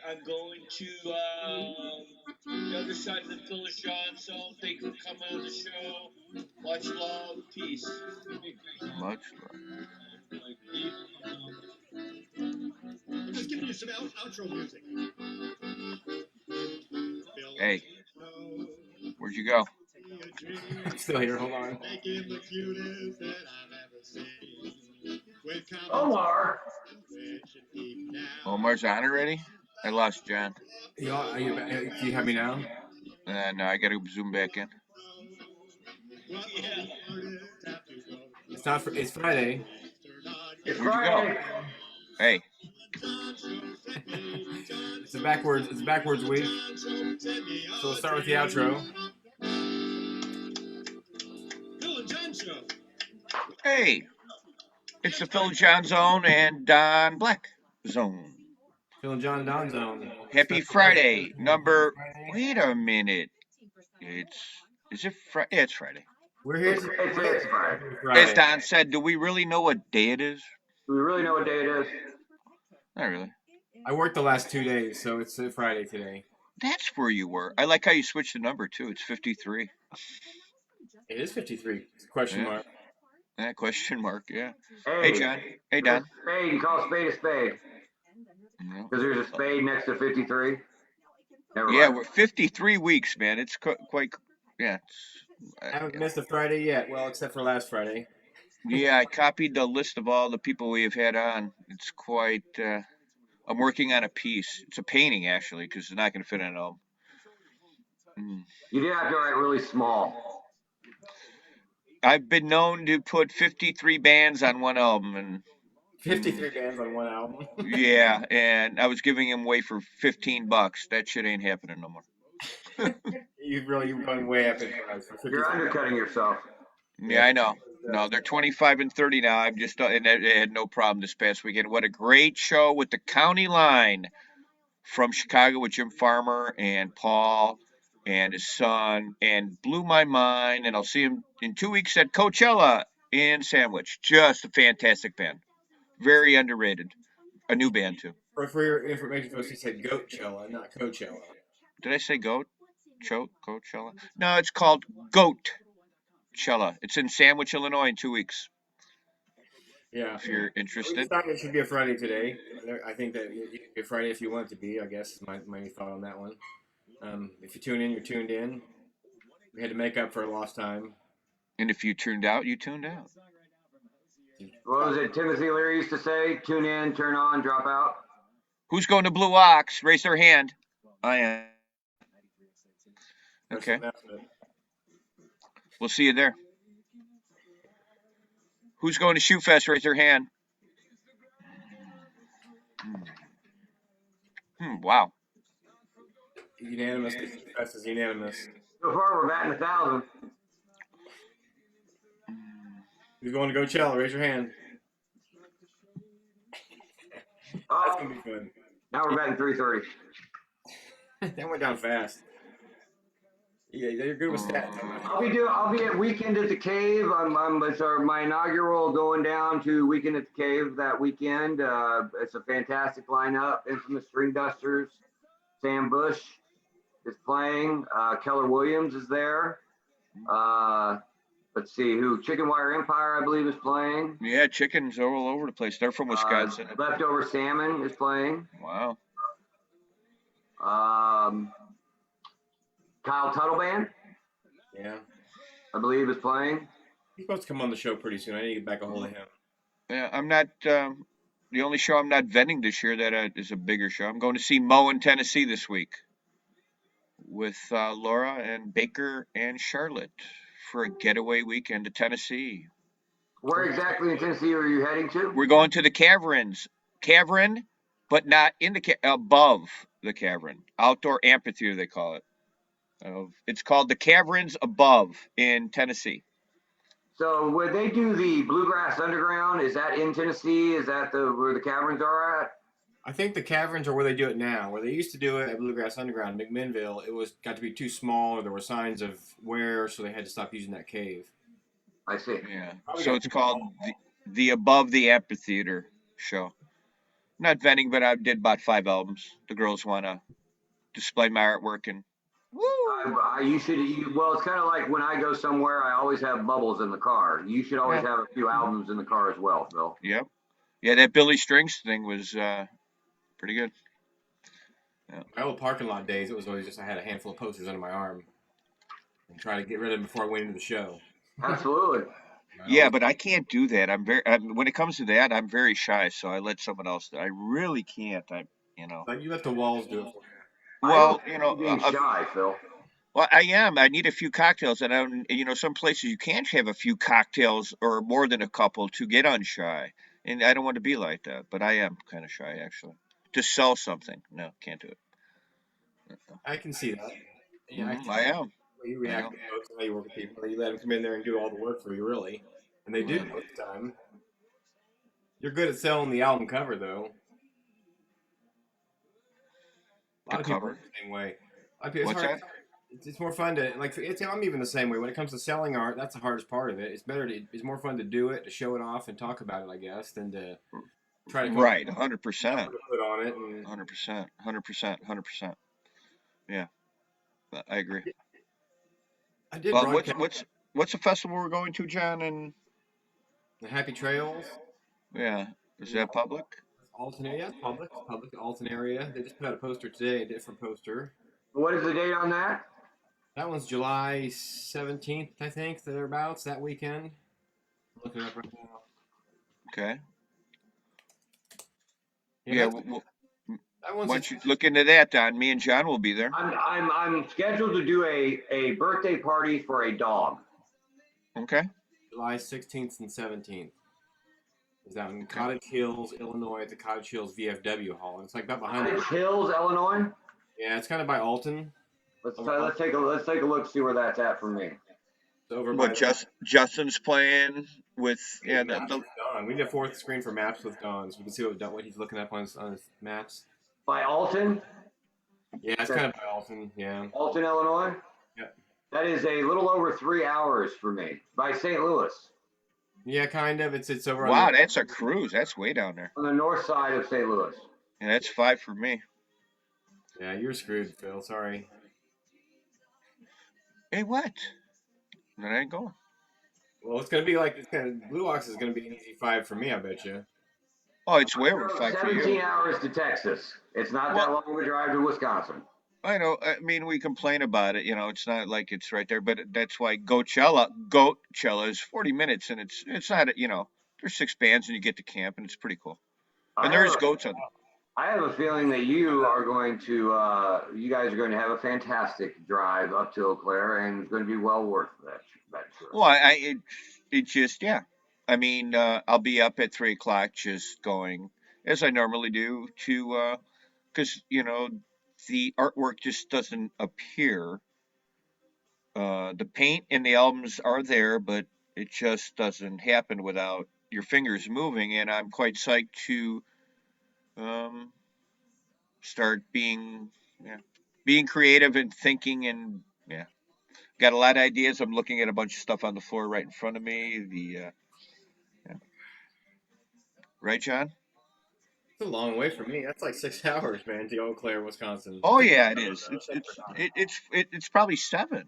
I'm going to the other side of the village, Jon Zone. Thank you for coming on the show. Much love. Peace. Much love. I'm just giving you some outro music. Hey, where'd you go? I'm still here. Hold on. Omar. Omar's on already? I lost John. Do you have me now? No, I gotta zoom back in. It's not. It's Friday. It's Where'd you Friday. go? Hey. It's a backwards week. So let's start with the outro. Hey. It's the Phil Jon Zone and Don Black Zone. Phil and Jon Don Zone. Happy Friday. Number. Wait a minute. Is it Friday? Yeah, it's Friday. We're here. It's Friday. As Don said, do we really know what day it is? Do we really know what day it is? Not really. I worked the last 2 days, so it's Friday today. That's where you were. I like how you switched the number too. It's 53. It is 53. Question mark. Yeah, question mark. Yeah. Hey, John. Hey, Don. Spade. You call a spade a spade. Because there's a spade next to 53. Yeah, we're 53 weeks, man. It's quite. Yeah. I haven't missed a Friday yet. Well, except for last Friday. Yeah, I copied the list of all the people we have had on. It's quite. I'm working on a piece. It's a painting, actually, because it's not going to fit in an album. You did have to write really small. I've been known to put 53 bands on one album, and 53 bands on one album. Yeah, and I was giving him away for $15. That shit ain't happening no more. You've gone way up in price. You're undercutting yourself. Yeah, I know. No, they're 25 and 30 now. I'm just, and I had no problem this past weekend. What a great show with the County Line from Chicago with Jim Farmer and Paul and his son, and blew my mind. And I'll see him in 2 weeks at Coachella in Sandwich. Just a fantastic band. Very underrated. A new band, too. For your information, folks, he said Goatchella, not Coachella. Did I say goat? Coachella? No, it's called Goatchella. It's in Sandwich, Illinois in 2 weeks. Yeah. If you're interested. We thought it should be a Friday today. I think that it could be a Friday if you want it to be, I guess, is my thought on that one. If you tune in, you're tuned in. We had to make up for lost time. And if you tuned out, you tuned out. What was it Timothy Leary used to say? Tune in, turn on, drop out. Who's going to Blue Ox? Raise their hand. I am. Okay. We'll see you there. Who's going to Shoe Fest? Raise their hand. Wow. Unanimous. Fest is unanimous. So far, we're batting 1,000. Who's going to Coachella? Raise your hand. That's gonna be fun. Now we're batting 330. That went down fast. Yeah, you're good with stats. I'll be at Weekend at the Cave. It's my inaugural going down to Weekend at the Cave that weekend. It's a fantastic lineup. Infamous String Dusters. Sam Bush is playing. Keller Williams is there. Let's see who. Chicken Wire Empire, I believe, is playing. Yeah, Chicken's all over the place. They're from Wisconsin. Leftover Salmon is playing. Wow. Kyle Tuttle Band. Yeah. I believe is playing. He's supposed to come on the show pretty soon. I need to get back a hold of him. Yeah, I'm not. The only show I'm not vetting this year that is a bigger show. I'm going to see Mo in Tennessee this week with Laura and Baker and Charlotte for a getaway weekend to Tennessee. Where exactly in Tennessee are you heading to? We're going to the Caverns. Cavern, but not in the above the Cavern. Outdoor amphitheater, they call it. It's called the Caverns Above in Tennessee. So where they do the Bluegrass Underground, is that in Tennessee? Is that where the Caverns are at? I think the Caverns are where they do it now. Where they used to do it at Bluegrass Underground, McMinnville, it got to be too small, or there were signs of wear, so they had to stop using that cave. I see. Yeah. So it's called the Above the Amphitheater show. Not venting, but I did about 5 albums. The girls want to display my artwork and woo. Well, it's kind of like when I go somewhere, I always have bubbles in the car. You should always Yeah. have a few albums in the car as well, Phil. Yep. Yeah, that Billy Strings thing was pretty good. Yeah. My old parking lot days, it was always just I had a handful of posters under my arm and try to get rid of them before I went into the show. Absolutely. Yeah, but I can't do that. When it comes to that, I'm very shy, so I let someone else do. I really can't. Like you let the walls do it for you. Well, I don't being shy, Phil. well, I am. I need a few cocktails, and some places you can't have a few cocktails or more than a couple to get unshy, and I don't want to be like that. But I am kind of shy, actually. To sell something, no, can't do it. I can see that. Yeah, I can I see am. the way you I react am. to folks and how you work with people. You let them come in there and do all the work for you, really. And they do most of the time. You're good at selling the album cover, though. A The lot of people are cover. the same way. It's What's hard. that? It's more fun to like. I'm even the same way. When it comes to selling art, that's the hardest part of it. It's more fun to do it, to show it off, and talk about it, I guess, than to try to come up Right, with 100%, something to put on it. And 100%, 100%, 100%. Yeah, I agree. I did Well, broadcast what's the festival we're going to, John? And the Happy Trails. yeah, is that public? Alton area, it's public. It's public. Alton area. They just put out a poster today, a different poster. What is the date on that? That one's July 17th, I think, thereabouts, that weekend. I'm looking it up right now. Okay. Yeah, Yeah. that Why one's don't you look into that, Don? Me and John will be there. I'm scheduled to do a birthday party for a dog. Okay. July 16th and 17th. Is out in Cottage Hills, Illinois, at the Cottage Hills VFW Hall. It's like about behind. Cottage Hills, Illinois. Yeah, it's kind of by Alton. Let's take a look, see where that's at for me. It's over by. What Justin's playing with? Yeah. Maps with Don. We need a fourth screen for Maps with Don, so we can see what he's looking up on his maps. By Alton. Yeah, it's kind of by Alton. Yeah. Alton, Illinois. Yep. That is a little over 3 hours for me. By St. Louis. Yeah, kind of. It's over. Wow, that's a cruise. That's way down there. On the north side of St. Louis. Yeah, that's 5 for me. Yeah, you're screwed, Phil. Sorry. Hey, what? Then I ain't going. Well, it's gonna be like Blue Ox is gonna be an easy 5 for me, I bet you. Oh, it's way over 5 for 17 you. hours to Texas. It's not that long of a drive to Wisconsin. I know. I mean, we complain about it. It's not like it's right there, but that's why Goatchella is 40 minutes, and it's not. There's 6 bands, and you get to camp, and it's pretty cool. And there's goats on them. I have a feeling that you guys are going to have a fantastic drive up to Eau Claire, and it's going to be well worth that trip. Well, it just, yeah. I mean, I'll be up at 3 o'clock, just going as I normally do because the artwork just doesn't appear. The paint and the albums are there, but it just doesn't happen without your fingers moving. And I'm quite psyched to start being creative and thinking, and got a lot of ideas. I'm looking at a bunch of stuff on the floor right in front of me. Right, John? It's a long way for me. That's like 6 hours, man, to Eau Claire, Wisconsin. Oh yeah, it is. It's probably 7.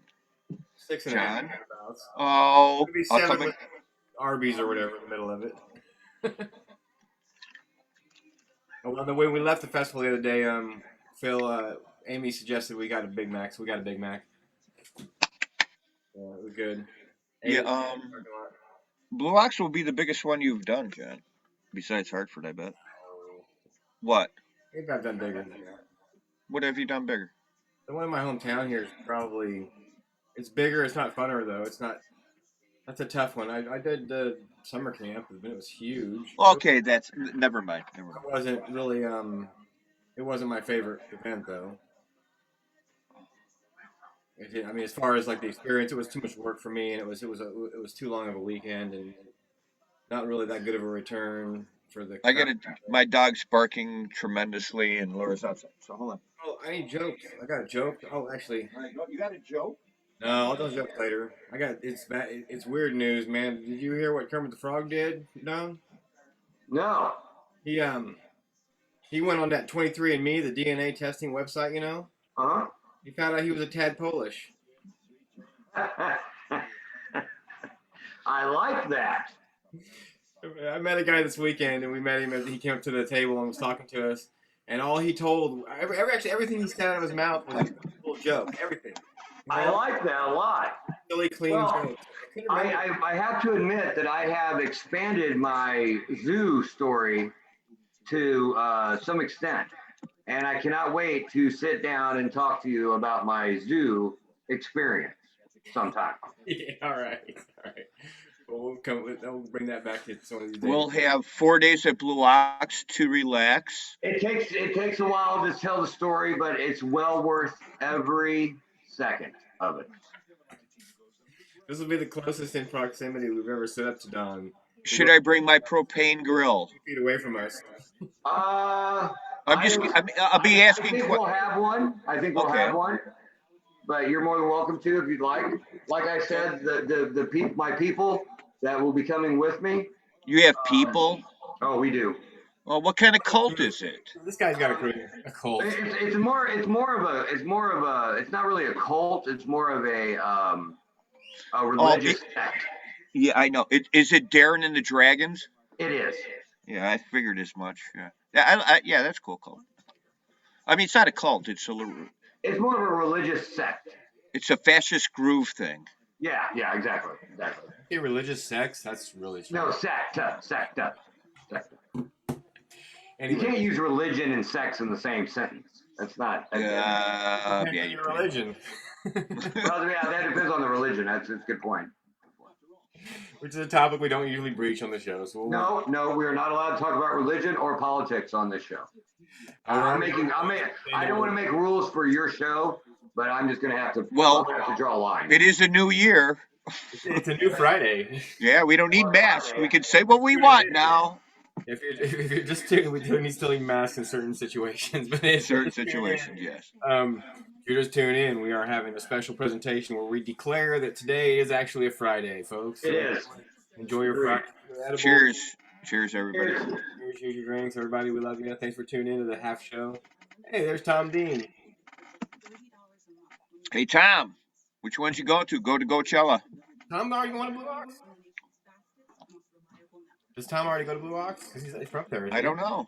6 and a half. Thereabouts. Oh, It'd be I'll 7 come in. with Arby's or whatever in the middle of it. Well, the way we left the festival the other day, Phil, Amy suggested we got a Big Mac, so we got a Big Mac. Yeah, it was good. Yeah. Blue Ox will be the biggest one you've done, John. Besides Hartford, I bet. What? Maybe I've done bigger than that. What have you done bigger? The one in my hometown here is probably. It's bigger. It's not funner though. It's not. That's a tough one. I did the summer camp, but it was huge. Okay, that's never mind. It wasn't really. It wasn't my favorite event though. I mean, as far as like the experience, it was too much work for me, and it was too long of a weekend, and not really that good of a return for the. My dog's barking tremendously, and Laura's outside. So hold on. Oh, I need jokes. I got a joke. Oh, actually. All right, you got a joke? No, I'll tell jokes later. It's weird news, man. Did you hear what Kermit the Frog did, Don? No. He He went on that 23andMe, the DNA testing website, you know. Huh? He found out he was a tad Polish. I like that. I met a guy this weekend, and we met him as he came up to the table and was talking to us. And all he told, actually everything he said out of his mouth was a little joke. Everything. I like that a lot. Really clean jokes. I have to admit that I have expanded my zoo story to some extent, and I cannot wait to sit down and talk to you about my zoo experience sometime. Yeah, all right. Well, we'll bring that back to some of these days. We'll have 4 days at Blue Ox to relax. It takes a while to tell the story, but it's well worth every second of it. This will be the closest in proximity we've ever set up to Don. Should I bring my propane grill? 2 feet away from us. I'll be asking. I think we'll have one. Have one. But you're more than welcome to if you'd like. Like I said, my people that will be coming with me. You have people? Oh, we do. Well, what kind of cult is it? This guy's got a cult. It's not really a cult. It's more of a religious sect. Yeah, I know. Is it Darren and the Dragons? It is. Yeah, I figured as much. Yeah, that's cool cult. I mean, it's not a cult. It's more of a religious sect. It's a fascist groove thing. Yeah, exactly. Hey, religious sex? That's really strange. No, sect. Anyway. You can't use religion and sex in the same sentence. That's not. Your religion. Well, yeah, that depends on the religion. That's a good point. Which is a topic we don't usually breach on the show. So No, we are not allowed to talk about religion or politics on this show. I don't want to make rules for your show, but I'm just going to have to. Draw a line. It is a new year. It's a new Friday. Yeah, we don't need masks. We can say what we want now. If you're just tuning, we do need still need masks in certain situations, but in certain situations, yes. If you're just tuning in, we are having a special presentation where we declare that today is actually a Friday, folks. It is. Enjoy your Friday. Cheers, everybody. Cheers your drinks, everybody. We love you. Thanks for tuning in to the half show. Hey, there's Tom Dean. Hey, Tom. Which ones you go to? Go to Coachella. Tom already going to Blue Ox? Does Tom already go to Blue Ox? Because he's from there. I don't know.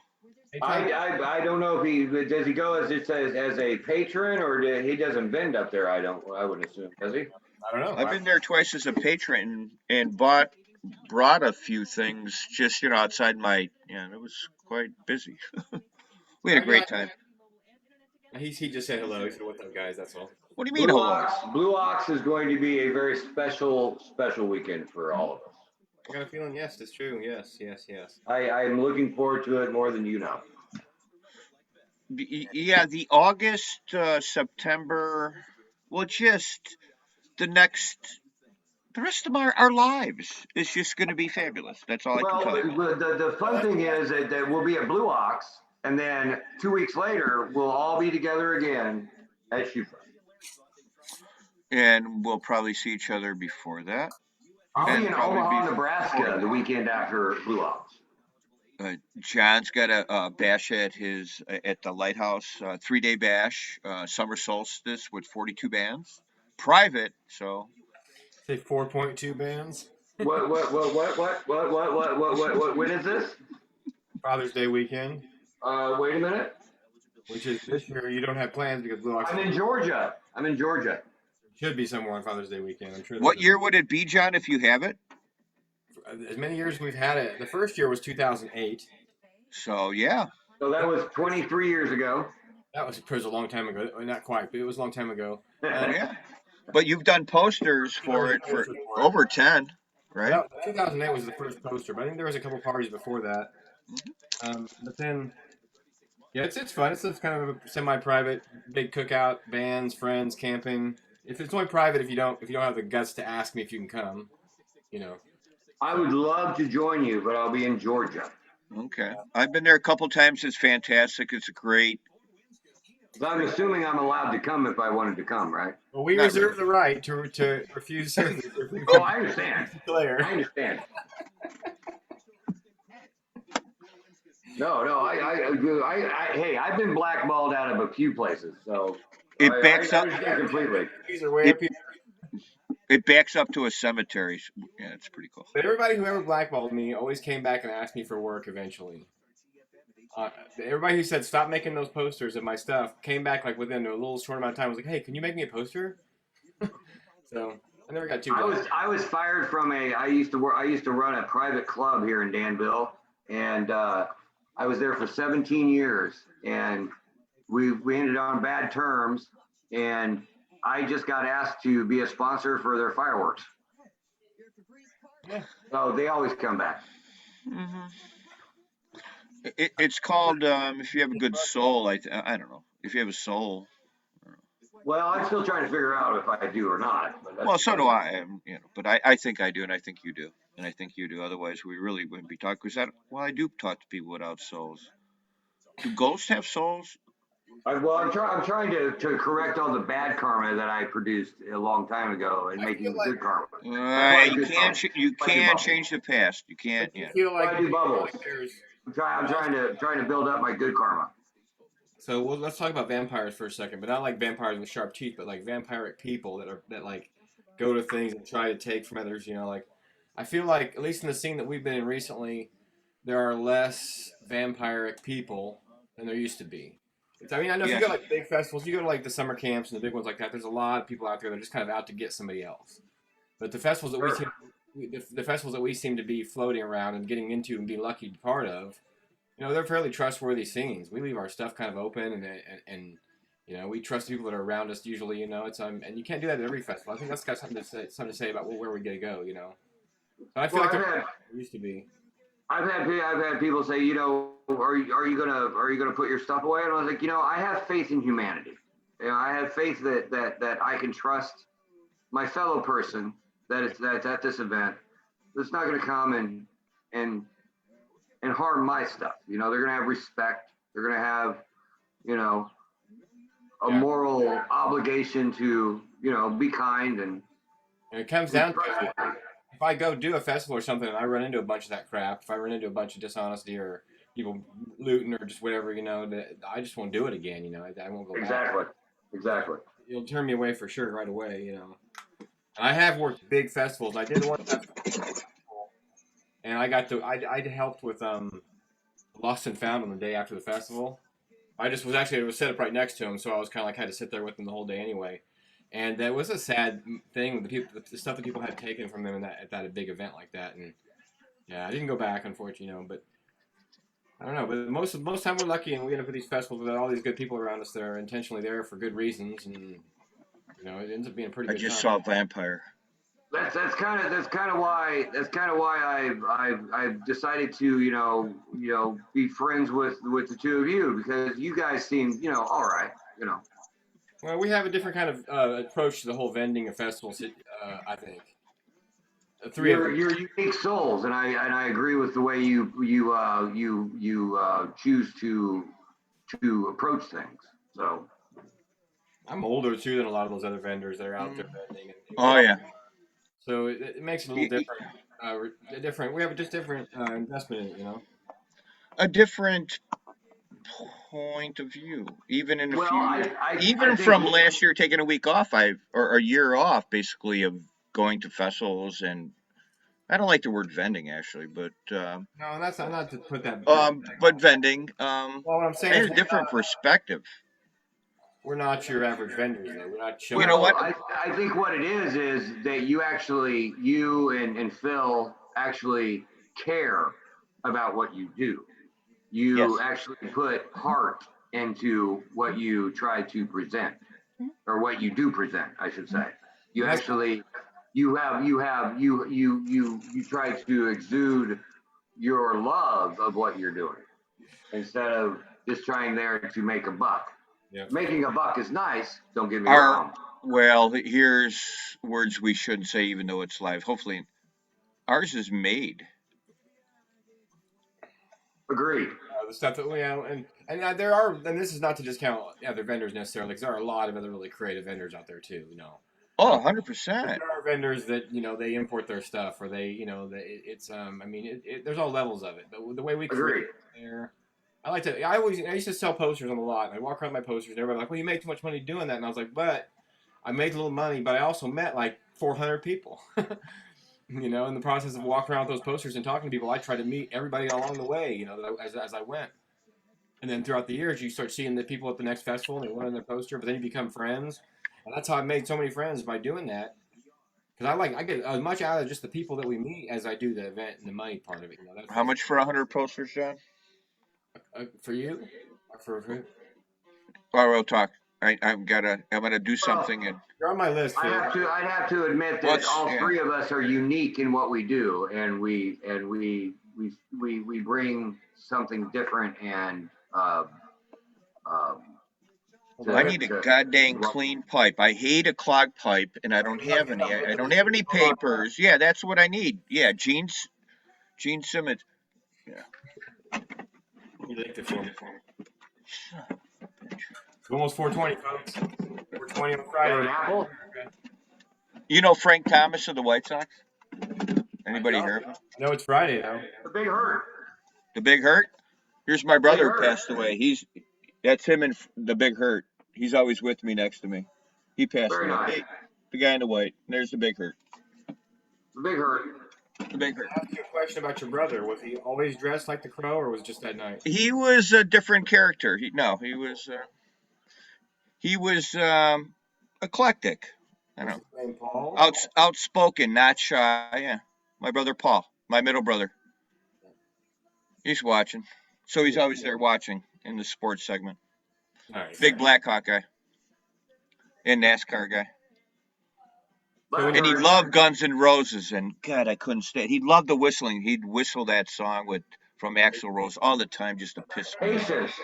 Hey, I don't know if does he go as a patron or he doesn't vend up there. I wouldn't assume. Does he? I don't know. I've been there twice as a patron and brought a few things just outside my. Yeah, it was quite busy. We had a great time. He just said hello. He said, "What's up, guys?" That's all. What do you mean hello? Blue Ox is going to be a very special weekend for all of us. I got a feeling, yes, it's true. Yes. I'm looking forward to it more than you know. Yeah, the August, September, well, just the rest of our lives is just going to be fabulous. That's all I can tell you. The fun thing is that we'll be at Blue Ox, and then 2 weeks later, we'll all be together again at Schufa. And we'll probably see each other before that. I'll be in Omaha, Nebraska the weekend after Blue Ox. John's got a bash at the Lighthouse, 3-day bash, summer solstice with 42 bands, private. So, say 4.2 bands. What? When is this? Father's Day weekend. Wait a minute. Which is this year. You don't have plans because Blue Ox. I'm in Georgia. Should be somewhere on Father's Day weekend. I'm sure. What year would it be, John, if you have it? As many years we've had it. The first year was 2008. So, yeah. So that was 23 years ago. That was a long time ago. Not quite, but it was a long time ago. Yeah. But you've done posters for it for over 10, right? Well, 2008 was the first poster, but I think there was a couple parties before that. But then, yeah, it's fun. It's kind of a semi-private, big cookout, bands, friends, camping. If it's only private, if you don't have the guts to ask me if you can come, I would love to join you, but I'll be in Georgia. Okay. I've been there a couple times. It's fantastic. It's great. So I'm assuming I'm allowed to come if I wanted to come, right? Well, we reserve the right to refuse service. Oh, I understand. Claire. I understand. Hey, I've been blackballed out of a few places, so It I backs up. understand completely. These are way up here. It backs up to a cemetery. Yeah, it's pretty cool. But everybody who ever blackballed me always came back and asked me for work eventually. Everybody who said stop making those posters of my stuff came back like within a little short amount of time. I was like, hey, can you make me a poster? So I never got too black. I was fired from I used to run a private club here in Danville, and I was there for 17 years, and we ended on bad terms, and I just got asked to be a sponsor for their fireworks. Yeah. So they always come back. Mm-hmm. It's called if you have a good soul. I don't know if you have a soul. Well, I'm still trying to figure out if I do or not. But Well, so do I. But I think I do, and I think you do, and I think you do. Otherwise, we really wouldn't be talking. Because I do talk to people without souls. Do ghosts have souls? I'm trying to correct all the bad karma that I produced a long time ago and making good karma. You can't change the past. You can't. Yeah. Feel like I do bubbles. I'm trying to build up my good karma. So let's talk about vampires for a second, but not like vampires with sharp teeth, but like vampiric people that like go to things and try to take from others. Like I feel like at least in the scene that we've been in recently, there are less vampiric people than there used to be. I know if you go to like big festivals, you go to like the summer camps and the big ones like that. There's a lot of people out there that are just kind of out to get somebody else. But the festivals that we seem to be floating around and getting into and be lucky to be part of, they're fairly trustworthy scenes. We leave our stuff kind of open and we trust the people that are around us usually. It's and you can't do that at every festival. I think that's got something to say about where we get to go. So I feel like there used to be. I've had people say, are you gonna put your stuff away? And I was like, I have faith in humanity. I have faith that I can trust my fellow person that's at this event. That's not gonna come and harm my stuff. They're gonna have respect. They're gonna have, a moral obligation to, be kind and it comes down to if I go do a festival or something and I run into a bunch of that crap, if I run into a bunch of dishonesty or people looting or just whatever, I just won't do it again. I won't go back. Exactly. It'll turn me away for sure right away. And I have worked big festivals. I did one festival, and I helped with Lost and Found on the day after the festival. It was set up right next to him, so I was kind of like had to sit there with him the whole day anyway. And that was a sad thing, the stuff that people had taken from them at that big event like that. And yeah, I didn't go back, unfortunately, but I don't know. But most time we're lucky, and we end up at these festivals with all these good people around us that are intentionally there for good reasons, and it ends up being a pretty good time. I just saw Vampire. That's kind of why I've decided to be friends with the two of you, because you guys seem all right. Well, we have a different kind of approach to the whole vending of festivals. I think. You're unique souls, and I agree with the way you choose to approach things. So. I'm older too than a lot of those other vendors that are out there vending. Yeah. So it makes it a little different. We have a just different investment in it, A different point of view, even in from last year taking a week off, or a year off basically of going to festivals, and I don't like the word vending actually, but no, that's not to put that. But vending, well, what I'm saying is a different perspective. We're not your average vendors, though. We're not showing. You know what? I think what it is that you and Phil actually care about what you do. You actually put heart into what you try to present, or what you do present, I should say. You actually, you try to exude your love of what you're doing, instead of just trying there to make a buck. Yep. Making a buck is nice, don't get me wrong. Well, here's words we shouldn't say, even though it's live. Hopefully, ours is made. Agreed. The stuff that and there are, and this is not to discount other vendors necessarily, because there are a lot of other really creative vendors out there too. Oh, 100%. There are vendors that they import their stuff, or they there's all levels of it. But the way we create there, I used to sell posters on the lot. And I walk around with my posters, and everybody like, well, you make too much money doing that. And I was like, but I made a little money, but I also met like 400 people. You know, in the process of walking around with those posters and talking to people, I tried to meet everybody along the way, you know, as I went. And then throughout the years, you start seeing the people at the next festival and they want on their poster, but then you become friends. And that's how I made so many friends by doing that. Because I get as much out of just the people that we meet as I do the event and the money part of it. You know, How much for 100 posters, John? For you? Or for who? All right, we'll talk. I'm gonna do something, and You're on my list, Phil. I'd have to admit that all three of us are unique in what we do, and we bring something different. And I need a goddamn clean pipe. I hate a clogged pipe, and I don't have any. I don't have any papers. Yeah, that's what I need. Yeah, Gene Simmons. Yeah. You linked it for me. It's almost 4:20, folks. 4:20 on Friday. Apple? You know Frank Thomas of the White Sox? Anybody hear of him? I know it's Friday, though. The Big Hurt. The Big Hurt? Here's my brother who passed away. That's him and the Big Hurt. He's always with me next to me. He passed away. Nice. Hey, the guy in the white. There's the Big Hurt. The Big Hurt. The Big Hurt. I'll ask you a question about your brother. Was he always dressed like the Crow, or was it just that night? He was a different character. He was eclectic. I don't know. Paul? Outspoken, not shy. Yeah. My brother Paul, my middle brother. He's watching. So he's always there watching in the sports segment. Nice. Big Blackhawk guy. And NASCAR guy. And he loved Guns N' Roses, and God, I couldn't stand. He loved the whistling. He'd whistle that song from Axl Rose all the time just to piss me off.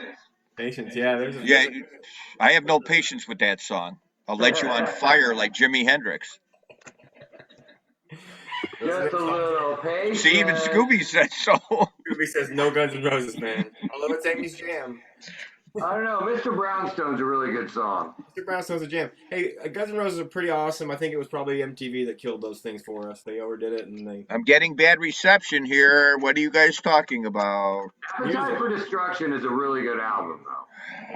Patience, yeah. I have no patience with that song. I'll let you on fire like Jimi Hendrix. Just a little patience. See, even Scooby said so. Scooby says no Guns N' Roses, man. Although it's Amy's jam. I don't know. Mr. Brownstone's a really good song. Mr. Brownstone's a jam. Hey, Guns N' Roses are pretty awesome. I think it was probably MTV that killed those things for us. They overdid it, and I'm getting bad reception here. What are you guys talking about? Appetite for Destruction is a really good album, though.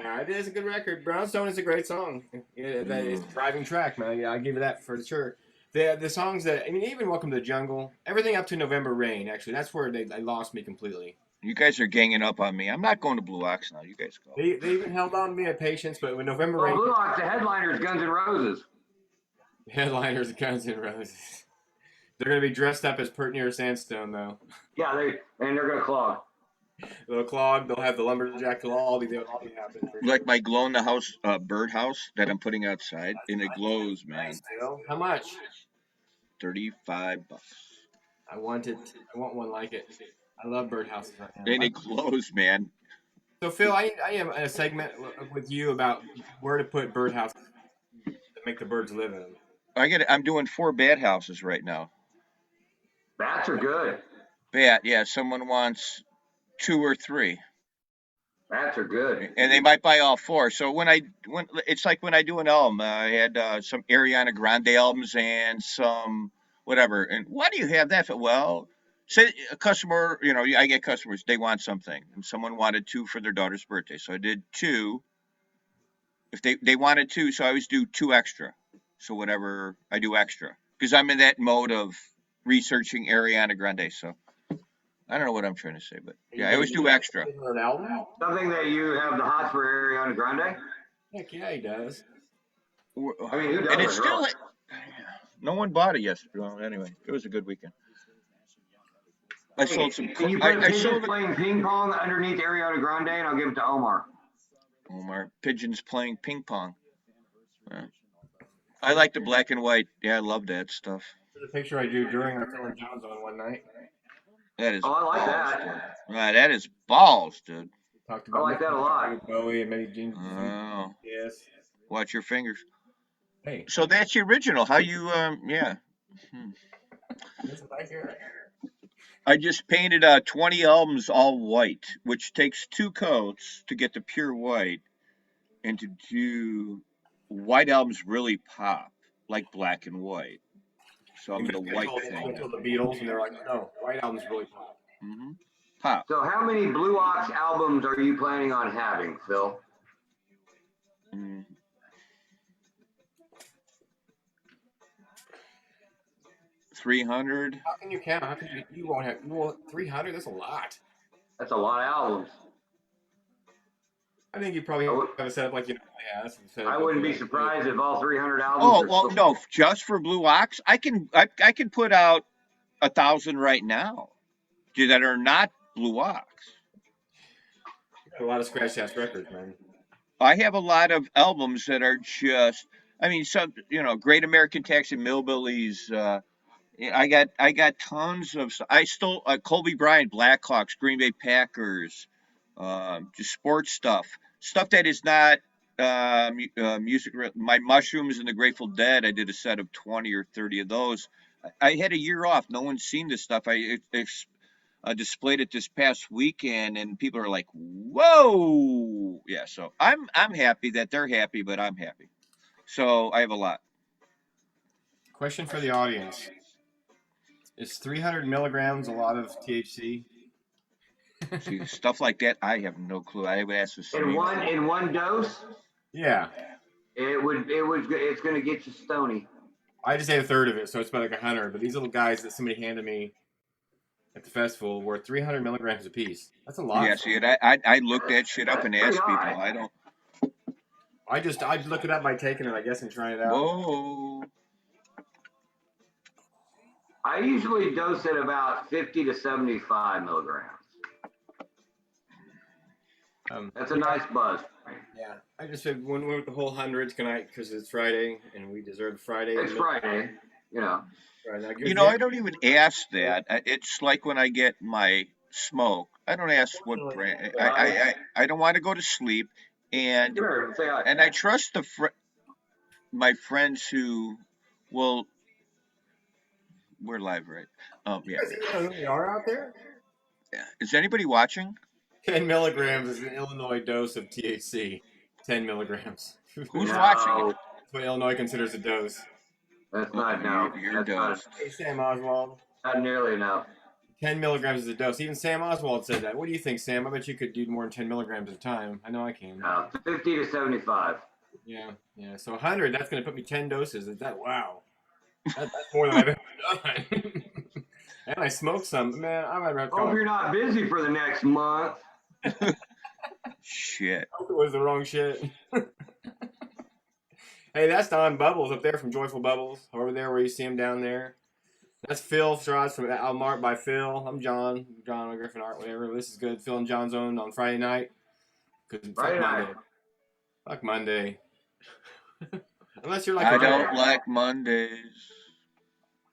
Yeah, it is a good record. Brownstone is a great song. That is driving track, man. Yeah, I give you that for sure. The songs that, I mean, even Welcome to the Jungle, everything up to November Rain, actually, that's where they lost me completely. You guys are ganging up on me. I'm not going to Blue Ox now. You guys go. They even held on to me at patience, but when November Rain... Blue Ox, the headliner is Guns N' Roses. Headliners Guns N' Roses. They're going to be dressed up as Pert Near Sandstone, though. Yeah, they're going to clog. They'll clog. They'll have the lumberjack. They'll all be happening. Like my glow in the house birdhouse that I'm putting outside, and it glows, man. How much? $35. I want one like it. I love birdhouses right now. And it glows, man. So Phil, I am a segment with you about where to put birdhouses to make the birds live in them. I'm doing 4 bat houses right now. Bats are good. Bat, yeah. Someone wants 2 or 3. Bats are good. And they might buy all 4. So when it's like when I do an album, I had some Ariana Grande albums and some whatever. And why do you have that? Well, say a customer, I get customers, they want something, and someone wanted 2 for their daughter's birthday. So I did 2. If they wanted 2, so I always do 2 extra. So whatever I do extra, because I'm in that mode of researching Ariana Grande. So I don't know what I'm trying to say, but yeah, I always do extra. Something that you have the hots for Ariana Grande? Heck yeah, he does. I mean, who doesn't? And it's still, no one bought it yesterday. Well, anyway, it was a good weekend. I sold some. Can you put pigeons playing ping pong underneath Ariana Grande, and I'll give it to Omar. Pigeons playing ping pong. I like the black and white. Yeah, I love that stuff. There's a picture I drew during our film Jon Zone one night. That is. Oh, I like balls, that. Dude. That is balls, dude. Talked about I like that a lot. Bowie and maybe Gene. Oh. Yes. Watch your fingers. Hey. So that's the original. How you? Yeah. I just painted 20 albums all white, which takes 2 coats to get the pure white, and to do white albums really pop like black and white. So I'm the white thing. Until the Beatles, and they're like, no, white albums really pop. Mm-hmm. Huh. So how many Blue Ox albums are you planning on having, Phil? 300. How can you count? How can you won't have 300? That's a lot. That's a lot of albums. I think you probably have a setup like I wouldn't be surprised if all 300 albums. Oh well, no, just for Blue Ox, I can put out 1,000 right now that are not Blue Ox. A lot of scratch ass records, man. I have a lot of albums that are just, I mean, some, Great American Taxi, Millbillies. I got tons of. I stole Colby Bryant, Blackhawks, Green Bay Packers, just sports stuff that is not music. My Mushrooms and the Grateful Dead. I did a set of 20 or 30 of those. I had a year off. No one's seen this stuff. I displayed it this past weekend, and people are like, "Whoa!" Yeah, so I'm happy that they're happy, but I'm happy. So I have a lot. Question for the audience: is 300 milligrams a lot of THC? See, stuff like that, I have no clue. I would ask the in one dose. Yeah, it's going to get you stony. I just ate a third of it, so it's about like 100. But these little guys that somebody handed me at the festival were 300 milligrams a piece. That's a lot. Yeah, see, I looked that shit up and asked people. I don't. I'd look it up by taking it, I guess, and trying it out. Whoa. I usually dose it about 50 to 75 milligrams. That's a nice buzz. Yeah, I just said when we're with the whole hundreds tonight because it's Friday and we deserve Friday. It's Friday, Right, I don't even ask that. It's like when I get my smoke. I don't ask what brand. I don't want to go to sleep, and I trust my friends who will. We're live, right? Yeah. You are out there. Yeah. Is anybody watching? 10 milligrams is an Illinois dose of THC. 10 milligrams. Who's watching it? That's what Illinois considers a dose. That's not no. You're dosed. Hey, Sam Oswald. Not nearly enough. 10 milligrams is a dose. Even Sam Oswald said that. What do you think, Sam? I bet you could do more than 10 milligrams at a time. I know I can. 50 to 75. Yeah. So 100, that's going to put me 10 doses. Is that, wow. That's more than I've ever done. And I smoked some. Man, I might have to hope you're not busy for the next month. Shit. I hope it was the wrong shit. Hey, that's Don Bubbles up there from Joyful Bubbles. Over there where you see him down there. That's Phil Strauss from Album Art by Phil. I'm John Griffin Art, whatever. This is good. Phil and Jon Zone on Friday night. Friday night. Fuck Monday. Unless you're like I don't like Mondays.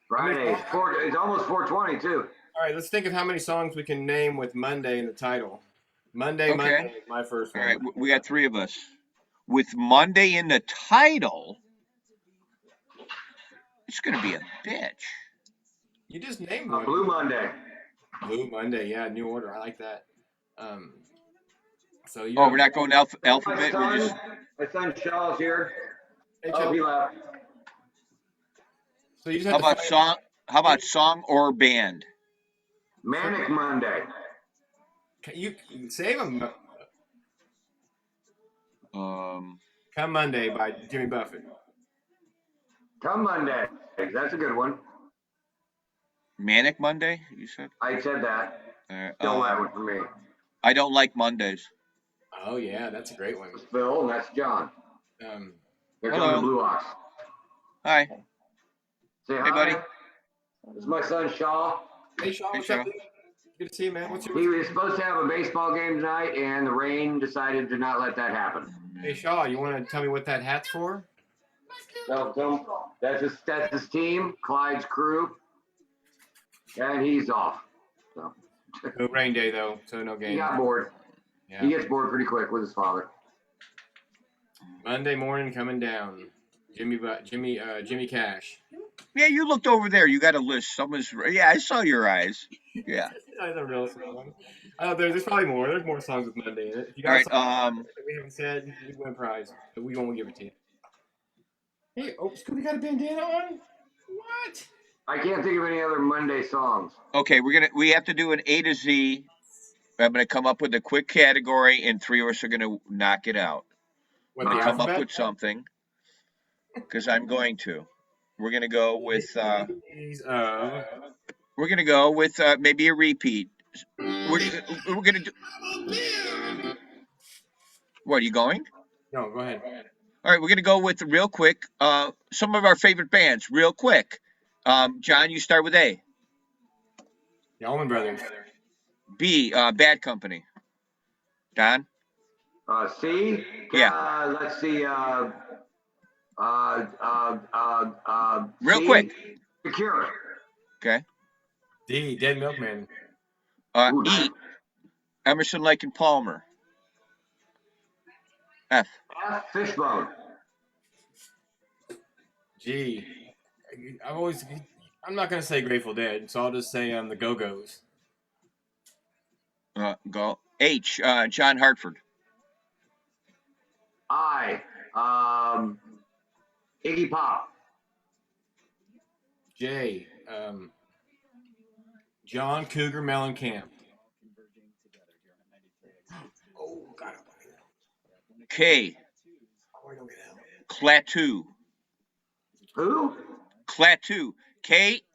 Friday. It's almost 4:20 too. All right, let's think of how many songs we can name with Monday in the title. Monday is my first one. All right, we got 3 of us. With Monday in the title, it's going to be a bitch. You just named one. Blue Monday. Blue Monday, yeah, new order. I like that. So we're not going alphabet. My son Shaw's here. Hey, he left. So you just how about song? How about song or band? Manic Monday. You save them. Come Monday by Jimmy Buffett. Come Monday. That's a good one. Manic Monday, you said? I said that. Don't that one for me. I don't like Mondays. Oh yeah, that's a great one. That's Phil, and that's John. Here hello. comes the Blue Ox. Hi. Say hi. Hey, buddy. This is my son Shaw. Hey Shaw, what's up? Good to see you, man. He was supposed to have a baseball game tonight, and the rain decided to not let that happen. Hey Shaw, you want to tell me what that hat's for? So that's his team, Clyde's crew, and he's off. So. No rain day though, so no game. He got bored. Yeah. He gets bored pretty quick with his father. Monday morning coming down. Jimmy Cash. Yeah, you looked over there. You got a list. Yeah, I saw your eyes. Yeah. That's a real song. There's probably more. There's more songs with Monday in it. If you got all right. that we haven't said, you win a prize, but we won't give it to you. Hey, Scooby got a bandana on? What? I can't think of any other Monday songs. Okay, we have to do an A to Z I'm going to come up with a quick category, and three of us are going to knock it out. What, I'm the going to come up alphabet? with something because I'm going to. We're going to go with. We're going to go with maybe a repeat. We're going to do. What, are you going? No, go ahead. All right, we're going to go with real quick. Some of our favorite bands, real quick. John, you start with A. The Allman Brothers. B. Bad Company. Don. C. Yeah. Let's see. Real C, quick. The Cure. Okay. D. Dead Milkman. Ooh, E. nice. Emerson, Lake and Palmer. F. F. Fishbone. G. I'm not gonna say Grateful Dead, so I'll just say the Go-Go's. Go. H. John Hartford. I. Iggy Pop. J. John Cougar Mellencamp. Oh God. K. Klaatu. Who? Klaatu. Klaatu.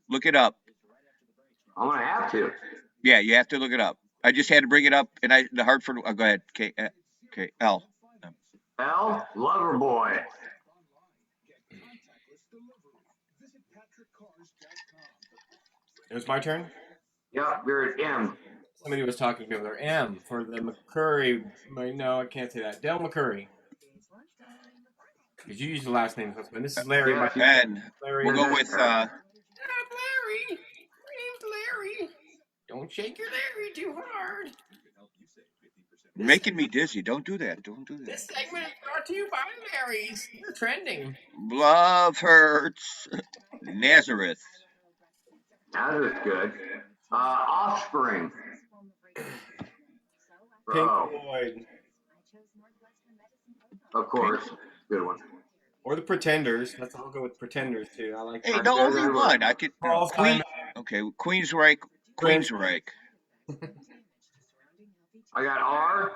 Look it up. I'm gonna have to. Yeah, you have to look it up. I just had to bring it up, and the Hartford. Go ahead. L. L. Loverboy. It was my turn. Yep, you're at M. Somebody was talking to me over there. M for the McCurry. No, I can't say that. Del McCurry. Because you use the last name, husband. This is Larry. Yeah, And Larry. we'll go with. Larry. My name's Larry. Don't shake your Larry too hard. Making me dizzy. Don't do that. Don't do that. This segment is brought to you by Larry's. You're trending. Love hurts. Nazareth. Nazareth's good. Offspring. Pink Oh, Floyd. of course. Good one. Or the Pretenders. I'll go with Pretenders too. I like. Hey, the only one I could. Queen. Okay, Queensryche. Queensryche. I got R.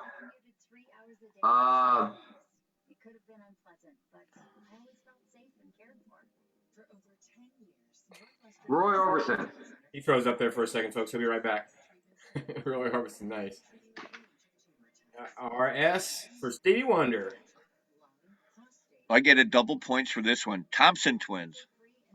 Roy Orbison. He froze up there for a second, folks. He'll be right back. Roy Orbison, nice. RS for Stevie Wonder. I get a double points for this one. Thompson Twins.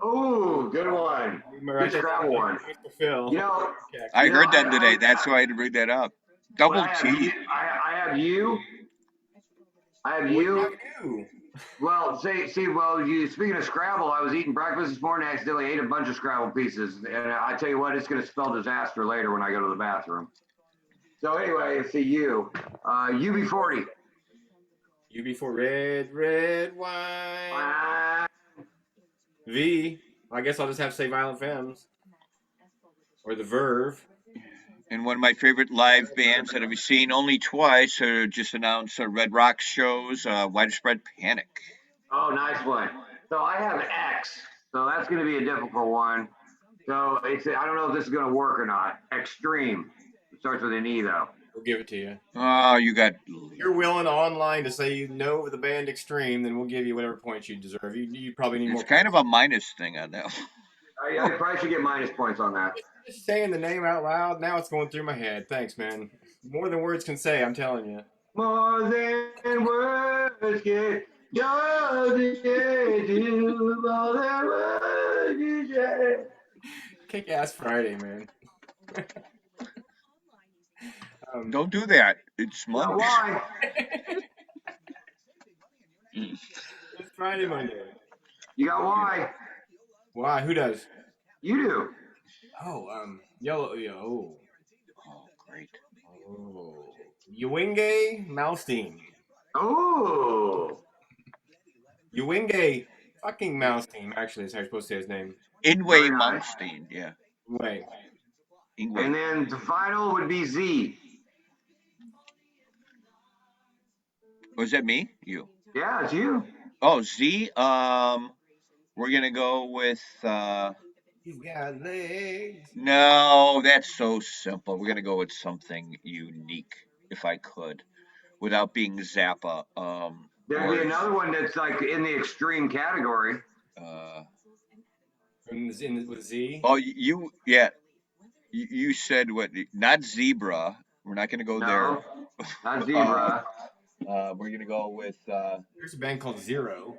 Oh, good one. Good Scrabble one. Phil. You know, I heard them today. That's why I had to bring that up. Double T. I have you. I have you. Well, speaking of Scrabble, I was eating breakfast this morning. I accidentally ate a bunch of Scrabble pieces, and I tell you what, it's going to spell disaster later when I go to the bathroom. So anyway, let's see you. UB40. UB4 red wine. V. I guess I'll just have to say Violent Femmes. Or the Verve. And one of my favorite live bands that I've seen only twice just announced Red Rocks shows, Widespread Panic. Oh, nice one. So I have X. So that's going to be a difficult one. So I don't know if this is going to work or not. Extreme. It starts with an E, though. We'll give it to you. Oh, you got... If you're willing online to say you know the band Extreme, then we'll give you whatever points you deserve. You probably need more. It's kind of a minus thing on that. I probably should get minus points on that. Just saying the name out loud, now it's going through my head. Thanks, man. More than words can say, I'm telling you. More than words can do, more than words can say. Kick-ass Friday, man. Don't do that. It's Monday. Why? It's Friday, Monday. You got why? Why? Who does? You do. Oh, Yellow. Oh, great. Oh, Ewing Malmsteen. Oh. Ewing fucking Malmsteen. Actually, that's how you're supposed to say his name. Ingwe Malmsteen. Yeah. Ingwe. And then the final would be Z. Was that me? You? Yeah, it's you. Oh, Z. We're gonna go with. He's got legs. No, that's so simple. We're gonna go with something unique, if I could, without being Zappa. There'd be another one that's like in the extreme category. With Z. Oh, you said what? Not zebra. We're not gonna go there. No, not zebra. We're gonna go with. There's a band called Zero.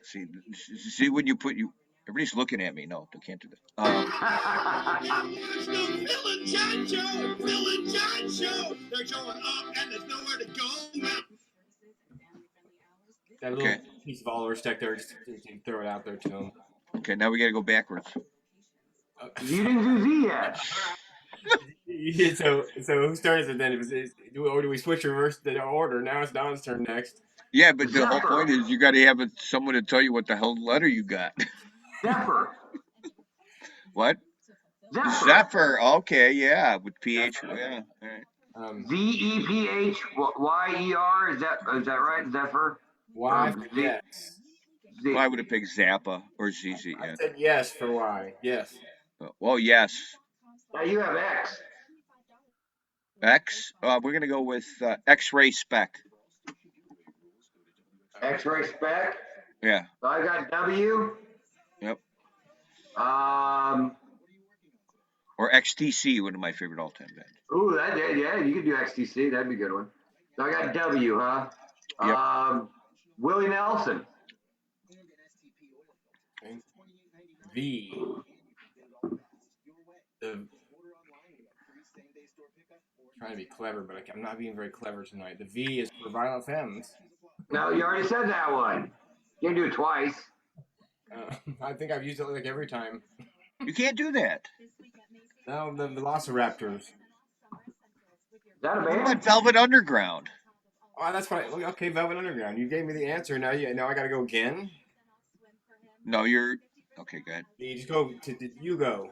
See when you put you. Everybody's looking at me. No, they can't do that. It's the Phil and John Show. Phil and John Show. They're showing up and there's nowhere to go now. That little piece of oliver stick there, just throw it out there to him. Okay, now we gotta go backwards. You didn't do Z yet. So who starts it then? Or do we switch reverse the order? Now it's Don's turn next. Yeah, but the whole point is you got to have someone to tell you what the hell letter you got. Zephyr. What? Zephyr. Okay, yeah, with PH. Yeah. All right. ZEPHYER. Is that right? Zephyr. Y for yes. Well, I would have picked Zappa or ZZ. Yeah. I said yes for Y. Yes. Well, yes. Now you have X. X. We're gonna go with X-ray spec. X-ray spec. Yeah. So I got W. Yep. Or XTC, one of my favorite all-time bands. Ooh, yeah, you could do XTC. That'd be a good one. So I got W, huh? Yep. Willie Nelson. V. Trying to be clever, but I'm not being very clever tonight. The V is for Violent Femmes. No, you already said that one. You can't do it twice. I think I've used it like every time. You can't do that. No, the Velociraptors. Is that a What band? about Velvet Underground? Oh, that's what. Okay, Velvet Underground. You gave me the answer. Now I got to go again. No, you're okay. Go ahead. You just go to you go.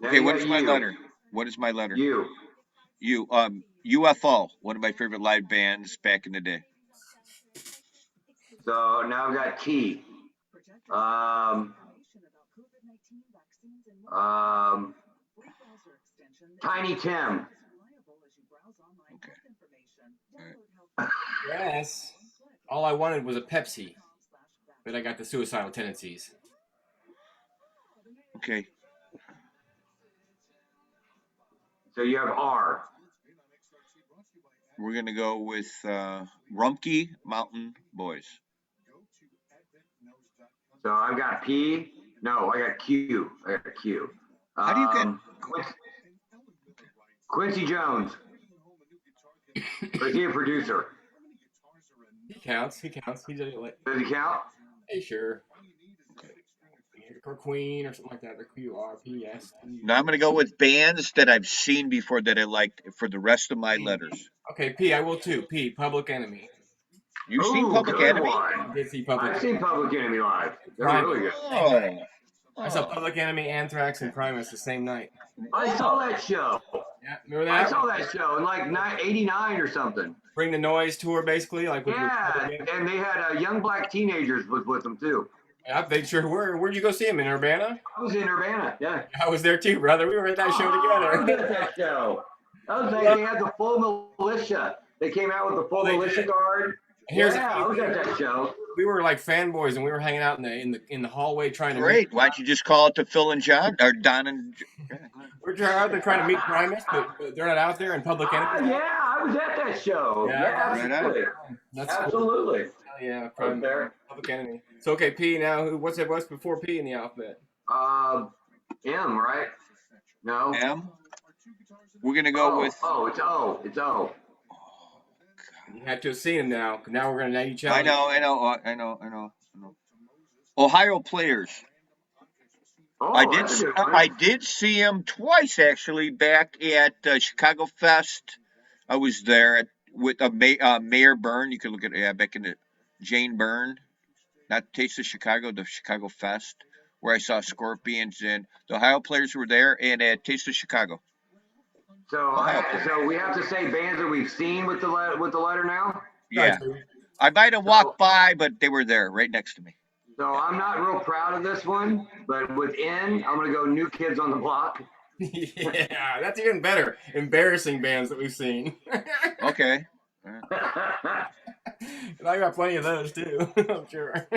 Okay, what is my letter? What is my letter? U. U. UFO, one of my favorite live bands back in the day. So now I've got T. Tiny Tim. Okay. Yes. All I wanted was a Pepsi, but I got the suicidal tendencies. Okay. So you have R. We're gonna go with Rumpke Mountain Boys. So I've got P. No, I got Q. How do you get Quincy Jones? Or is he a producer? He counts. He does it like. Does he count? Hey, sure. Or Queen or something like that. The QRPS. Now I'm going to go with bands that I've seen before that I liked for the rest of my letters. Okay, P. I will too. P. Public Enemy. You've seen Public Enemy? I did see Public I've seen Public Enemy live. They're Right. really good. Oh. I saw Public Enemy, Anthrax, and Primus the same night. I saw that show. Yeah, remember I that? saw that show in like 89 or something. Bring the Noise tour, basically. Like with Yeah, and they had young black teenagers with them too. Yeah, they sure were. Where'd you go see him? In Urbana? I was in Urbana, yeah. I was there too, brother. We were at that show I was together. at that show. That was like they had the full militia. They came out with the full militia guard. Here's I was at that show. We were like fanboys, and we were hanging out in the hallway trying to. Great. Why don't you just call it to Phil and John or Don and? We're out there trying to meet Primus, but they're not out there in Public Enemy. Yeah, I was at that show. Yeah, absolutely. That's Absolutely. Cool. Yeah, Right there. Public Enemy. So okay, P now. What's before P in the alphabet? M, right? No. M. We're gonna go with. Oh, it's O. It's O. You have to have seen him now. Now we're gonna name each other. I know. Ohio Players. Oh, I did see him twice actually back at Chicago Fest. I was there with Mayor Byrne. You can look at back in the Jane Byrne, not Taste of Chicago, the Chicago Fest, where I saw Scorpions and the Ohio Players were there, and at Taste of Chicago. So we have to say bands that we've seen with the letter now. Yeah. I might have walked by, but they were there, right next to me. So I'm not real proud of this one, but with N, I'm gonna go New Kids on the Block. Yeah, that's even better. Embarrassing bands that we've seen. Okay. And I got plenty of those too, I'm sure.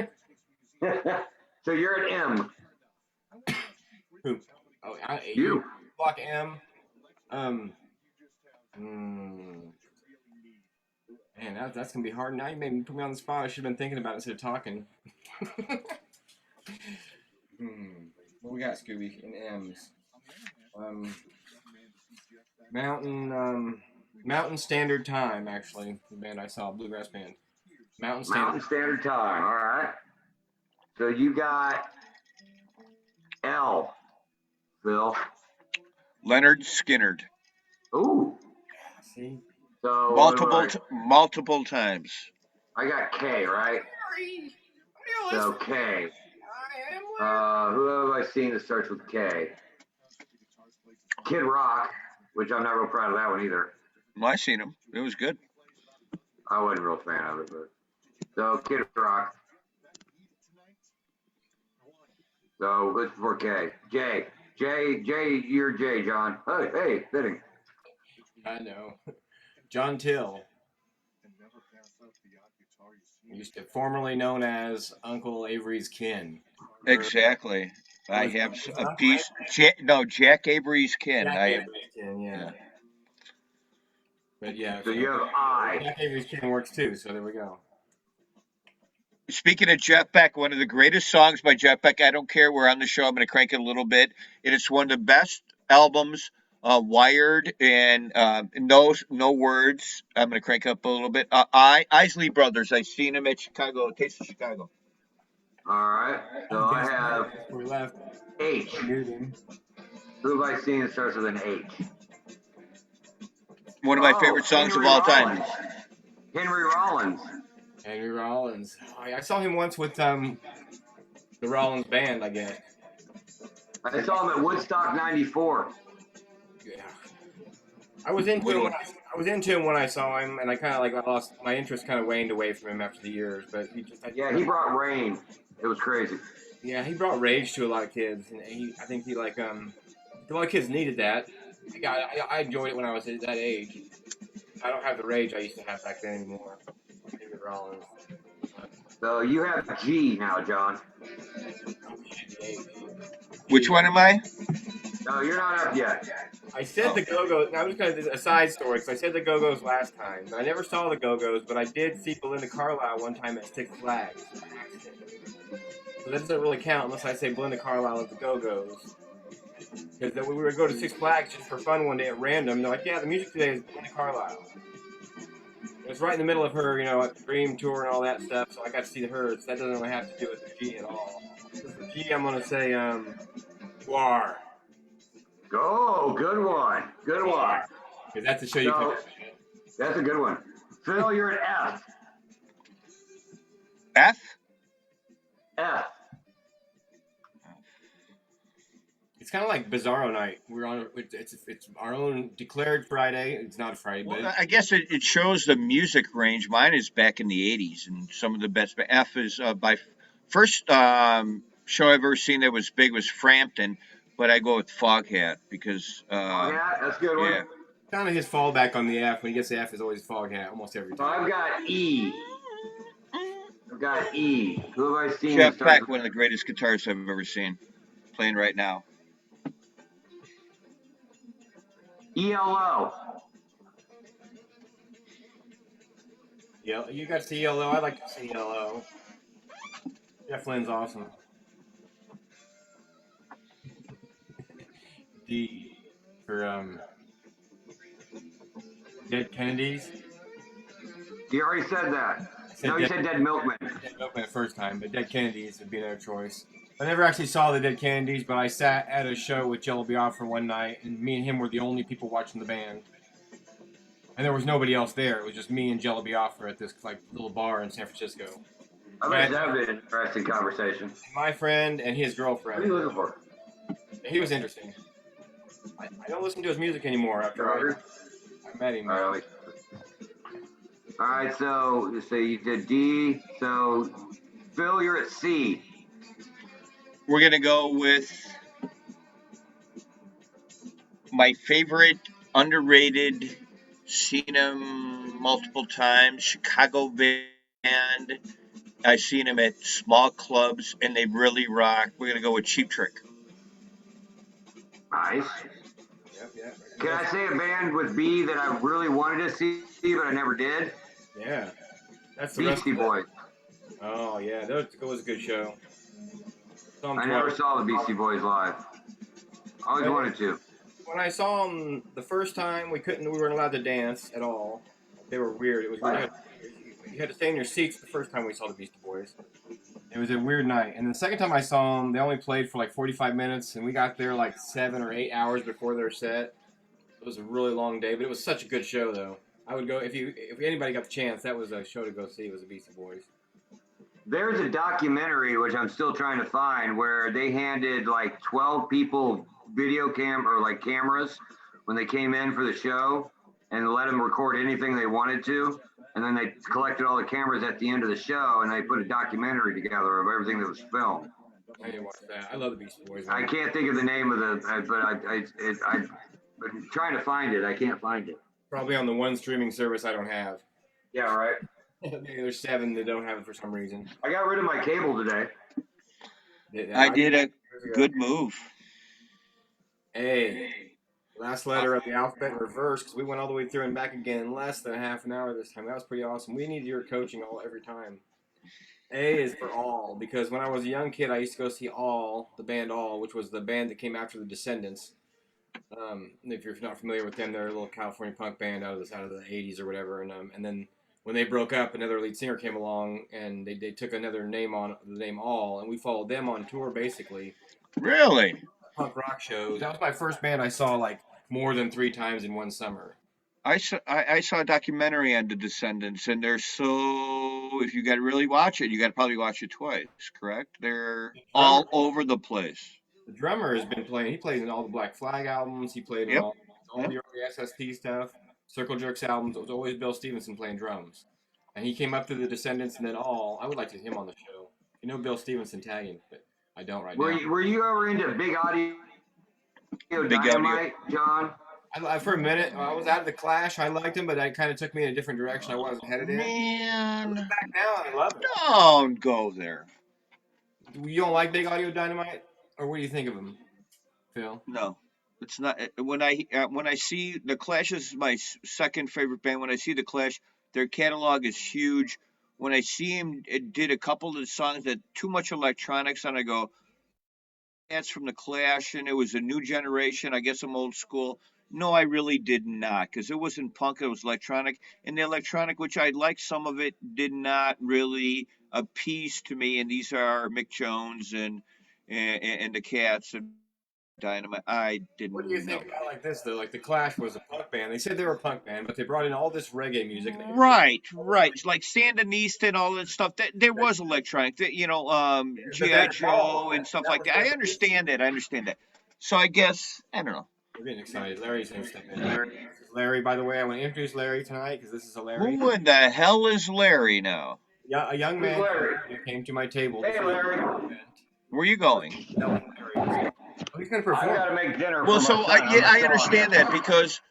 So you're at M. Who? Oh, You. Block M. Man, that's gonna be hard. Now you made me put me on the spot. I should have been thinking about it instead of talking. What we got, Scooby? In M's. Mountain Standard Time, actually, the band I saw, bluegrass band. Mountain Standard Time. All right. So you got L. Phil. Leonard Skinnard. Ooh. See? So multiple times. I got K, right? So K. Who have I seen that starts with K? Kid Rock, which I'm not real proud of that one either. Well, I seen him. It was good. I wasn't a real fan of it, but so Kid Rock. So who's for K? J, you're J, John. Hey, fitting. I know. John Till. Used to formerly known as Uncle Avery's kin. Exactly. I have a piece. Jack Avery's kin. Jack I have. Avery's kin, yeah. But yeah. So you have I. Jack Avery's kin works too. So there we go. Speaking of Jeff Beck, one of the greatest songs by Jeff Beck. I don't care. We're on the show. I'm going to crank it a little bit. And it's one of the best albums. Wired and no words. I'm going to crank up a little bit. Isley Brothers. I seen him at Chicago. Taste of Chicago. All right. So I have we left. H. Who have I seen that starts with an H? One of my favorite songs of all time. Henry Rollins. Henry Rollins. I saw him once with the Rollins band, I guess. I saw him at Woodstock '94. Yeah. I was into him when I saw him, and I kind of I lost my interest. Kind of waned away from him after the years, but he brought rain. It was crazy. Yeah, he brought rage to a lot of kids, and I think a lot of kids needed that. I enjoyed it when I was at that age. I don't have the rage I used to have back then anymore. David Rollins. So you have G now, John. Which one am I? No, you're not up yet. I said the Go-Go's. Now I'm just going to do a side story because I said the Go-Go's last time. I never saw the Go-Go's, but I did see Belinda Carlisle one time at Six Flags. So that doesn't really count unless I say Belinda Carlisle at the Go-Go's. Because we were going to go to Six Flags just for fun one day at random. And they're like, yeah, the music today is Belinda Carlisle. It was right in the middle of her, Dream Tour and all that stuff, so I got to see her. So that doesn't really have to do with the G at all. So for G, I'm going to say, Guar. Oh, good one. Good one. Because that's the show you picked. That's a good one. Phil, you're at F. F? F. It's kind of like Bizarro Night. We're on. It's our own declared Friday. It's not a Friday, but I guess it shows the music range. Mine is back in the '80s, and some of the best. F is by first show I've ever seen that was big was Frampton, but I go with Foghat because. Foghat, that's a good one. Yeah. Kind of his fallback on the F. When he gets the F, is always Foghat almost every time. So I've got E. Who have I seen? Jeff Beck, one of the greatest guitarists I've ever seen, playing right now. ELO. Yeah, you got to see ELO. I like to see ELO. Jeff Lynne's awesome. D for Dead Kennedys. You already said that. You said Dead Milkmen. Dead Milkmen the first time, but Dead Kennedys would be another choice. I never actually saw the Dead Kennedys, but I sat at a show with Jello Biafra one night, and me and him were the only people watching the band. And there was nobody else there. It was just me and Jello Biafra at this little bar in San Francisco. I bet that would be an interesting conversation. My friend and his girlfriend. What are you looking for? He was interesting. I don't listen to his music anymore after I met him. All right, so you did D. So Phil, you're at C. We're gonna go with my favorite underrated, seen him multiple times, Chicago band. I've seen them at small clubs, and they really rock. We're gonna go with Cheap Trick. Nice. Yep. Can I say a band with B that I really wanted to see, but I never did? Yeah. That's the rest Beastie of it. Boys. Oh yeah, that was a good show. Saw 'em I never twice. saw the Beastie Boys live. Always wanted to. When I saw them the first time, we weren't allowed to dance at all. They were weird. It was weird. You had to stay in your seats the first time we saw the Beastie Boys. It was a weird night. And the second time I saw them, they only played for like 45 minutes, and we got there like 7 or 8 hours before their set. It was a really long day, but it was such a good show, though. I would go if anybody got the chance. That was a show to go see. Was the Beastie Boys. There's a documentary which I'm still trying to find where they handed like 12 people cameras when they came in for the show and let them record anything they wanted to. And then they collected all the cameras at the end of the show and they put a documentary together of everything that was filmed. I didn't watch that. I love the Beastie Boys. I can't think of the name of but I'm trying to find it. I can't find it. Probably on the one streaming service I don't have. Yeah, right. Maybe there's 7 that don't have it for some reason. I got rid of my cable today. I did a good move. A. Last letter of the alphabet in reverse because we went all the way through and back again in less than half an hour this time. That was pretty awesome. We need your coaching every time. A is for All because when I was a young kid, I used to go see All, the band All, which was the band that came after the Descendants. If you're not familiar with them, they're a little California punk band out of the 80s or whatever. And then when they broke up, another lead singer came along and they took another name on the name All, and we followed them on tour basically. Really? Punk rock shows. That was my first band I saw like more than 3 times in one summer. I saw a documentary on the Descendants, and they're so. If you got to really watch it, you got to probably watch it twice. Correct? They're all over the place. The drummer has been playing. He plays in all the Black Flag albums. He played in all the early SST stuff, Circle Jerks albums. It was always Bill Stevenson playing drums, and he came up to the Descendants and then All. I would like to get him on the show. You know Bill Stevenson tagging, but I don't right now. Were you ever into Big Audio Dynamite, John? For a minute, I was out of the Clash. I liked him, but it kind of took me in a different direction. I wasn't headed in. Man, Back now, I love it. Don't go there. You don't like Big Audio Dynamite, or what do you think of him, Phil? No, it's not. When I see the Clash is my second favorite band. When I see the Clash, their catalog is huge. When I see him, it did a couple of the songs that too much electronics, and I go, that's from the Clash, and it was a new generation. I guess I'm old school. No, I really did not, because it wasn't punk, it was electronic. And the electronic, which I liked some of it, did not really appease to me. And these are Mick Jones and the Cats and Dynamite. I didn't know. What do you think about like this, though? Like the Clash was a punk band. They said they were a punk band, but they brought in all this reggae music. Right. It's like Sandinista and all that stuff. There was electronic, G.I. Joe and stuff like that. I understand that. So I guess, I don't know. We're getting excited. Larry's going to step in. Larry, by the way, I want to introduce Larry tonight because this is a Larry. Who in the hell is Larry now? Yeah, a young man who came to my table. Hey, Larry. Where are you going? He's going to perform. I got to make dinner. Well, so I understand that because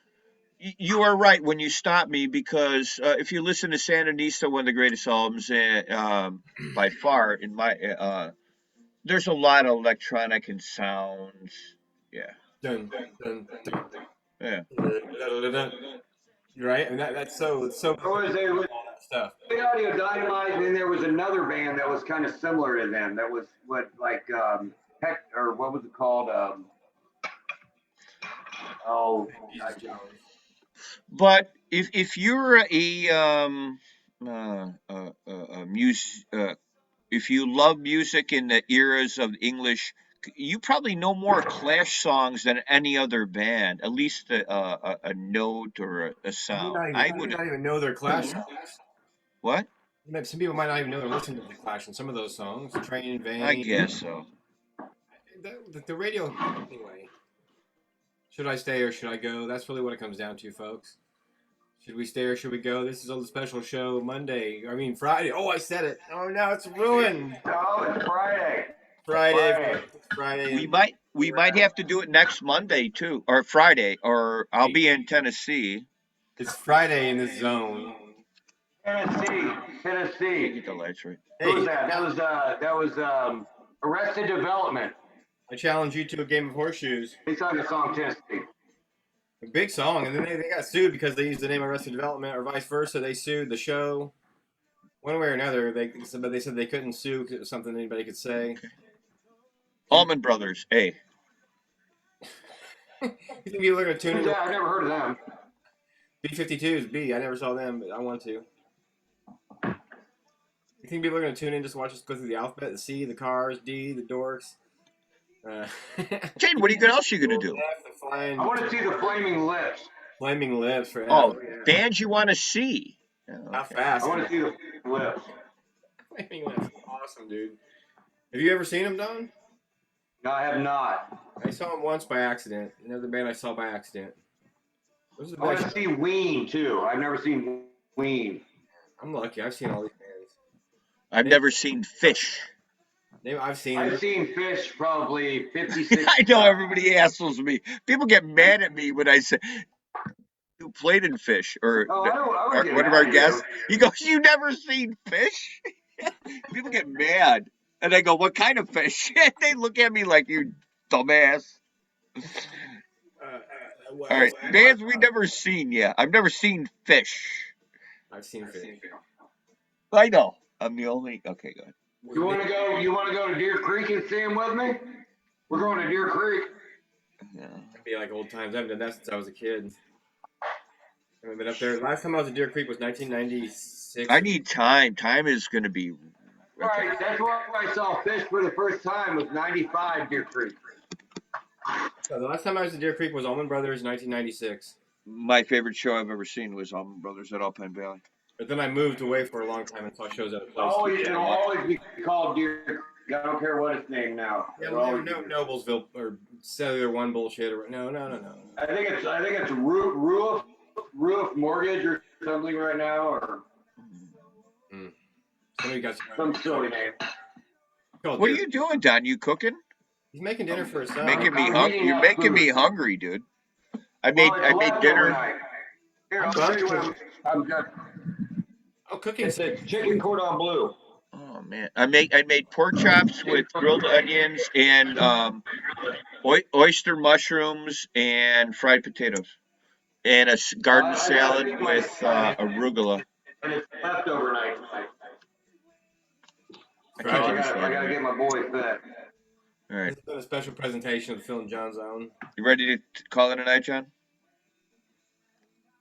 you are right when you stop me because if you listen to Sandinista, one of the greatest albums by far in my there's a lot of electronic and sounds. Yeah. Dun, dun, dun, dun. Yeah. Right? And that's so all that stuff. Big Audio Dynamite, and then there was another band that was kind of similar to them. That was what was it called? But if you're if you love music in the eras of English, you probably know more Clash songs than any other band, at least a note or a sound. I would not even know their Clash songs. What? Some people might not even know they're listening to the Clash and some of those songs. Train in Vain. I guess so. The radio, anyway. Should I stay or should I go? That's really what it comes down to, folks. Should we stay or should we go? This is a special show Friday. Oh, I said it. Oh, now it's ruined. Oh, it's Friday. Friday. Friday. We might have to do it next Monday too, or Friday, or I'll be in Tennessee. It's Friday in this zone. Tennessee. Get the lights right. Who was that? That was Arrested Development. I challenge you to a game of horseshoes. They sung the song Tennessee. A big song, and then they got sued because they used the name Arrested Development, or vice versa. They sued the show. One way or another, they said they couldn't sue because it was something anybody could say. Allman Brothers, A. You think people are going to tune in? I've never heard of them. B-52 is B. I never saw them, but I want to. You think people are going to tune in just to watch us go through the alphabet? The C, the Cars, D, the Dorks. Jane, what else are you going to do? I want to see the Flaming Lips. Flaming Lips. For bands you want to see. Oh, okay. How fast? I want to see the Lips. Flaming Lips. Awesome, dude. Have you ever seen them, Don? No, I have not. I saw them once by accident. Another band I saw by accident. I want to see Ween, too. I've never seen Ween. I'm lucky. I've seen all these bands. I've never seen Fish. I've seen Fish probably 56 I know everybody hassles me. People get mad at me when I say, you played in Fish. Or one of our guests, he goes, you never seen Fish? People get mad. And I go, what kind of fish? They look at me like, you dumbass. All right, bands we never seen yet. I've never seen Fish. I've seen Fish. I know. I'm the only. Okay, go ahead. You want to go? You want to go to Deer Creek and see him with me? We're going to Deer Creek. Yeah. It'd be like old times. I haven't done that since I was a kid. I haven't been up there. Last time I was at Deer Creek was 1996. I need time. Time is going to be. Okay. Right, that's why I saw Fish for the first time was 95 Deer Creek. So the last time I was at Deer Creek was Allman Brothers, 1996. My favorite show I've ever seen was Allman Brothers at Alpine Valley. But then I moved away for a long time and saw shows at a place. It'll always be called Deer Creek. I don't care what it's named now. Yeah, well, no Noblesville or Cellular One bullshit or no. I think it's Roof Mortgage or something right now, or somebody got some silly name. What are you doing, Don? You cooking? He's making dinner for his son. Making me hungry. You're making me hungry, dude. I made dinner. Here, I'll tell you what I'm good. Oh, cooking said chicken cordon bleu. Oh man, I made pork chops with grilled onions and oyster mushrooms and fried potatoes, and a garden salad with arugula. And it's left overnight. I gotta get my boy fed. All right. This has been a special presentation of the film Jon Zone. You ready to call it a night, John?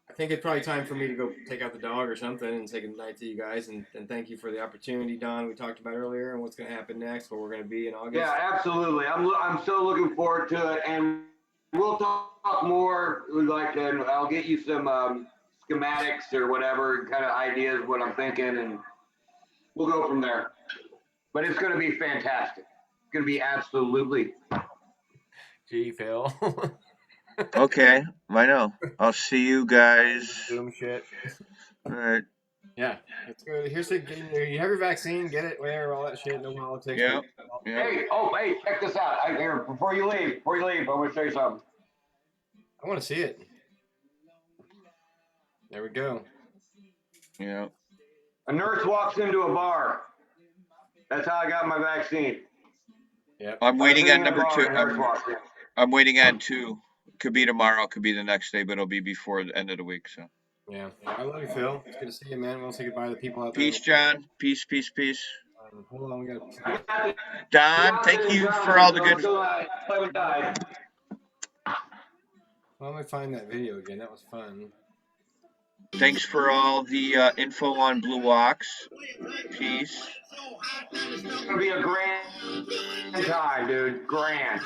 I think it's probably time for me to go take out the dog or something and say good night to you guys and thank you for the opportunity, Don, we talked about earlier, and what's going to happen next, where we're going to be in August. Yeah, absolutely. I'm so looking forward to it, and we'll talk more. I'll get you some schematics or whatever kind of ideas, what I'm thinking, and we'll go from there. But it's going to be fantastic. It's going to be absolutely. Gee, Phil. Okay, I know. I'll see you guys. Boom shit. All right. Yeah, it's good. Here's the. You have your vaccine. Get it. Whatever. All that shit. No politics. Yeah. Hey, check this out. Here, before you leave, I want to show you something. I want to see it. There we go. Yeah. A nurse walks into a bar. That's how I got my vaccine. Yeah. I'm waiting on number 2. I'm waiting on 2. Could be tomorrow, could be the next day, but it'll be before the end of the week. So. Yeah. I love you, Phil. It's good to see you, man. We'll say goodbye to the people out there. Peace, John. Peace. Hold on, we got. Don, thank you for all the good. Well, let me find that video again. That was fun. Thanks for all the info on Blue Walks. Peace. It's gonna be a grand time, dude. Grand.